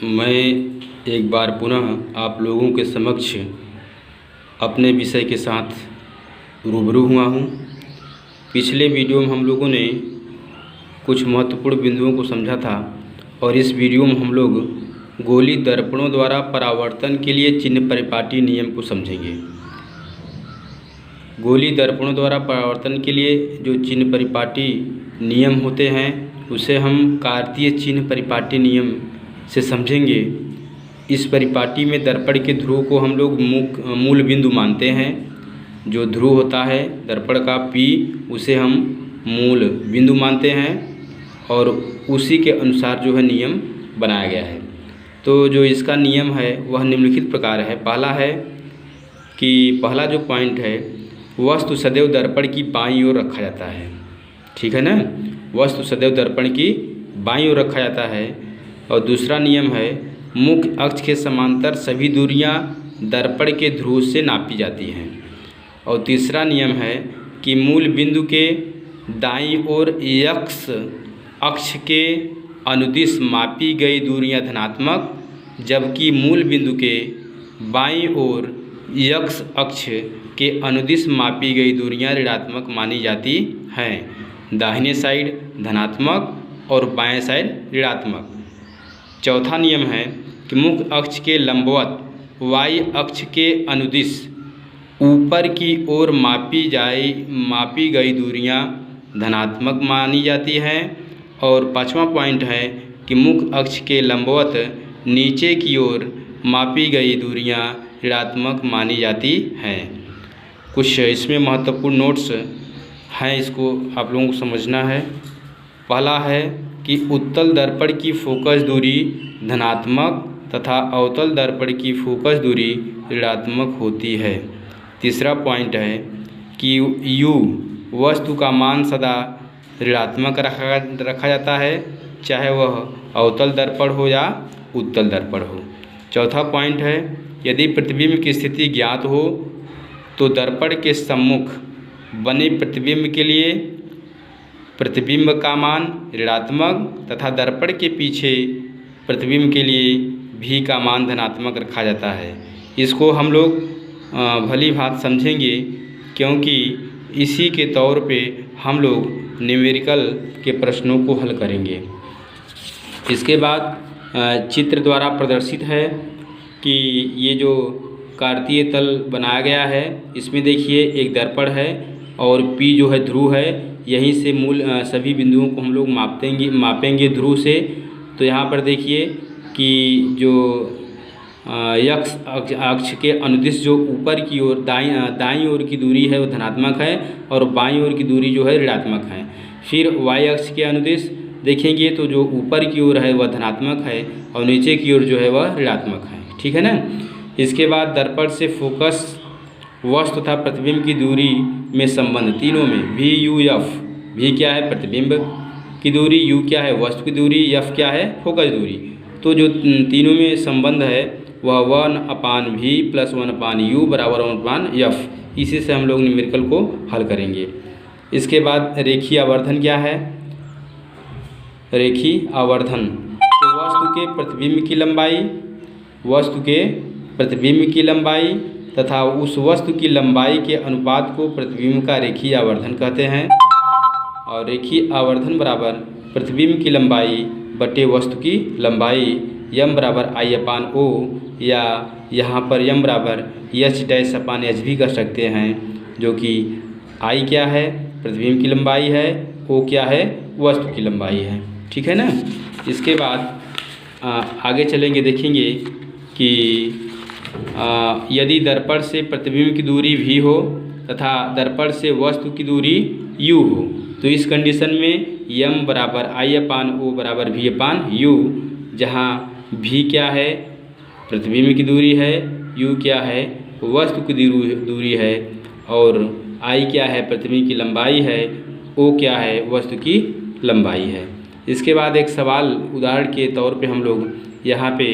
मैं एक बार पुनः आप लोगों के समक्ष अपने विषय के साथ रूबरू हुआ हूँ। पिछले वीडियो में हम लोगों ने कुछ महत्वपूर्ण बिंदुओं को समझा था और इस वीडियो में हम लोग गोली दर्पणों द्वारा परावर्तन के लिए चिन्ह परिपाटी नियम को समझेंगे। गोली दर्पणों द्वारा परावर्तन के लिए जो चिन्ह परिपाटी नियम होते हैं उसे हम कार्तीय चिन्ह परिपाटी नियम से समझेंगे। इस परिपाटी में दर्पण के ध्रुव को हम लोग मूल बिंदु मानते हैं। जो ध्रुव होता है दर्पण का P उसे हम मूल बिंदु मानते हैं और उसी के अनुसार जो है नियम बनाया गया है। तो जो इसका नियम है वह निम्नलिखित प्रकार है। पहला है कि पहला जो पॉइंट है, वस्तु सदैव दर्पण की बाईं ओर रखा जाता है। ठीक है ना, वस्तु सदैव दर्पण की बाईं ओर रखा जाता है। और दूसरा नियम है, मुख्य अक्ष के समांतर सभी दूरियां दर्पण के ध्रुव से नापी जाती हैं। और तीसरा नियम है कि मूल बिंदु के दाईं ओर x अक्ष के अनुदिश मापी गई दूरियां धनात्मक, जबकि मूल बिंदु के बाईं ओर x अक्ष के अनुदिश मापी गई दूरियां ऋणात्मक मानी जाती हैं। दाहिने साइड धनात्मक और बाएं साइड ऋणात्मक। चौथा नियम है कि मुख्य अक्ष के लंबवत y अक्ष के अनुदिश ऊपर की ओर मापी गई दूरियां धनात्मक मानी जाती हैं। और पांचवा पॉइंट है कि मुख्य अक्ष के लंबवत नीचे की ओर मापी गई दूरियां ऋणात्मक मानी जाती हैं। कुछ इसमें महत्वपूर्ण नोट्स हैं, इसको आप लोगों को समझना है। पहला है कि उत्तल दर्पण की फोकस दूरी धनात्मक तथा अवतल दर्पण की फोकस दूरी ऋणात्मक होती है। तीसरा पॉइंट है कि U वस्तु का मान सदा ऋणात्मक रखा जाता है, चाहे वह अवतल दर्पण हो या उत्तल दर्पण हो। चौथा पॉइंट है, यदि प्रतिबिंब की स्थिति ज्ञात हो तो दर्पण के सम्मुख बने प्रतिबिंब के लिए प्रतिबिंब का मान ऋणात्मक तथा दर्पण के पीछे प्रतिबिंब के लिए V का मान धनात्मक रखा जाता है। इसको हम लोग भली भांति समझेंगे, क्योंकि इसी के तौर पे हम लोग न्यूमेरिकल के प्रश्नों को हल करेंगे। इसके बाद चित्र द्वारा प्रदर्शित है कि ये जो कार्तीय तल बनाया गया है, इसमें देखिए एक दर्पण है और P जो है ध्रुव है। यहीं से मूल सभी बिंदुओं को हम लोग मापेंगे ध्रुव से। तो यहाँ पर देखिए कि जो x अक्ष के अनुदिश जो ऊपर की ओर दाईं ओर की दूरी है वो धनात्मक है और बाईं ओर की दूरी जो है ऋणात्मक है। फिर y अक्ष के अनुदिश देखेंगे तो जो ऊपर की ओर है वह धनात्मक है और नीचे की ओर जो है वह ऋणात्मक है। ठीक है ना। इसके बाद दर्पण से फोकस वस्तु तथा प्रतिबिंब की दूरी में संबंध, तीनों में V U F। V क्या है? प्रतिबिंब की दूरी, U क्या है? वस्तु की दूरी, F क्या है? फोकस दूरी। तो जो तीनों में संबंध है वह 1/V + 1/U बराबर 1/F। इसी से हम लोग न्यूमेरिकल को हल करेंगे। इसके बाद रेखीय आवर्धन क्या है? रेखीय आवर्धन तो वस्तु के प्रतिबिंब की लंबाई तथा उस वस्तु की लंबाई के अनुपात को प्रतिबिंब का रेखीय आवर्धन कहते हैं। और रेखीय आवर्धन बराबर प्रतिबिंब की लंबाई बटे वस्तु की लंबाई, m बराबर I/O, या यहाँ पर m बराबर H' भी कर सकते हैं, जो कि I क्या है? प्रतिबिंब की लंबाई है, O क्या है? वस्तु की लंबाई है। ठीक है ना। इसके बाद आगे चलेंगे, देखेंगे कि यदि दर्पण से प्रतिबिंब की दूरी V हो तथा दर्पण से वस्तु की दूरी U हो तो इस कंडीशन में m बराबर I/O बराबर V/U, जहाँ V क्या है? प्रतिबिंब की दूरी है, U क्या है? वस्तु की दूरी है और I क्या है? प्रतिबिंब की लंबाई है, O क्या है? वस्तु की लंबाई है। इसके बाद एक सवाल उदाहरण के तौर पे हम लोग यहाँ पे